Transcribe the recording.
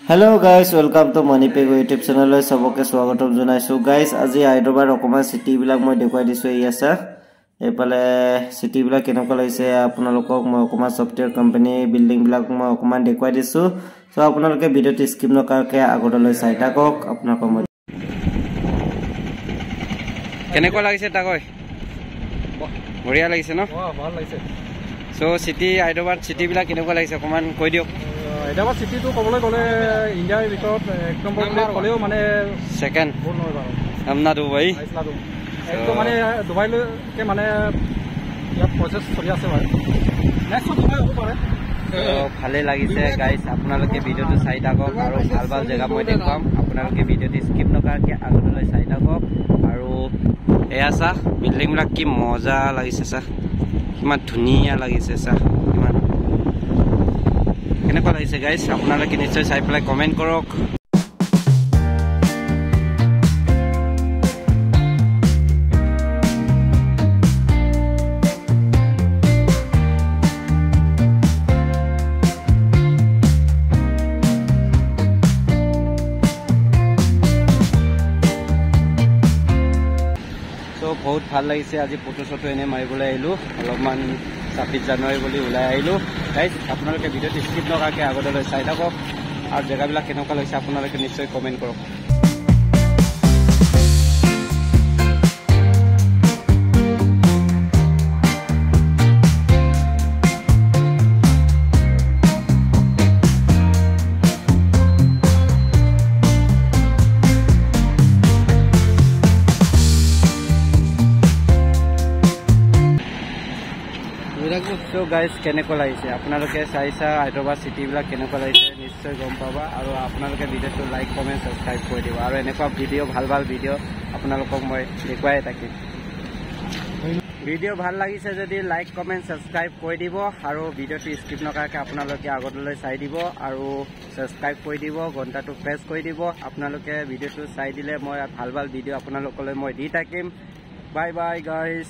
Hello guys, welcome to Moneypay YouTube channel. सबके स्वागतम जनाइছো guys. আজি হায়দৰাবাদ অকমা সিটি বিলাক মই দেখুৱাই দিছো এই আছে এপালে সিটি বিলাক কেনেকুৱা লাগিছে আপোনালোকক মই অকমা সফটওয়্যাৰ কোম্পানী বিল্ডিং বিলাক মই অকমা দেখুৱাই দিছো সো আপোনালোকে ভিডিওটো স্কিপ নকৰাকৈ আগলৈ চাই থাকক আপোনালোকক মই কেনেকুৱা লাগিছে তাকৈ বঢ়িয়া লাগিছে ন ভাল লাগিছে সো সিটি হায়দৰাবাদ সিটি বিলাক কেনেকুৱা লাগিছে অকমান কৈ দিওক হায়দৰাবাদ সিটিটো ক'বলৈ গ'লে ইণ্ডিয়াৰ ভিতৰত এক নম্বৰ বুলি ক'লেও মানে সেকেন্ড ভুল নহয় বাৰু আমনা দুবাই একদম মানে ডুবাইলৈকে মানে ইয়াত প্ৰচেছ চলি আছে বাৰু নেক্সট ডুবাই হ'ব পাৰে ভালে লাগিছে গাইজ আপোনালোকে ভিডিওটো চাই থাকক আৰু ভাল ভাল জেগা মই দেখুৱাম আপোনালোকে ভিডিওটো স্কিপ নকৰাকৈ আগলৈ চাই থাকক আৰু এয়া চা বিল্ডিং বিলাক কি মজা লাগিছে চা কিমান ধুনীয়া লাগিছে চা কিমান কেনেকুৱা লাগিছে গাইজ আপোনালোকে নিশ্চয় চাই পেলাই কমেণ্ট কৰক বহুত ভাল লাগিছে আজি ফটো চটো এনে মাৰিবলৈ আহিলো অলপমান 26 জানুৱাৰী বুলি ওলাই আহিলো গাইজ আপোনালোকে ভিডিওটো স্কিপ নকৰাকৈ আগলৈ চাই থাকক আৰু জেগাবিলাক কেনেকুৱা লাগিছে আপোনালোকে নিশ্চয় কমেণ্ট কৰক So guys কেনেকুৱা লাগিছে আপোনালোকে চাইছা হায়দৰাবাদ সিটি বিলাক কেনেকুৱা লাগিছে নিশ্চয় গম পাবা আৰু আপোনালোকে ভিডিওটো লাইক কমেন্ট সাবস্ক্ৰাইব কৰি দিব আৰু এনেকুৱা ভিডিও ভাল ভাল ভিডিও আপোনালোকক মই দেখুৱাই থাকিম ভিডিও ভাল লাগিছে যদি লাইক কমেন্ট সাবস্ক্ৰাইব কৰি দিব আৰু ভিডিওটো স্কিপ নকৰাকৈ আপোনালোকে আগলৈ চাই দিব আৰু সাবস্ক্ৰাইব কৰি দিব ঘণ্টাটো প্ৰেছ কৰি দিব আপোনালোকে ভিডিওটো চাই দিলে মই ভাল ভাল ভিডিও আপোনালোকলৈ মই দি থাকিম বাই বাই গাইজ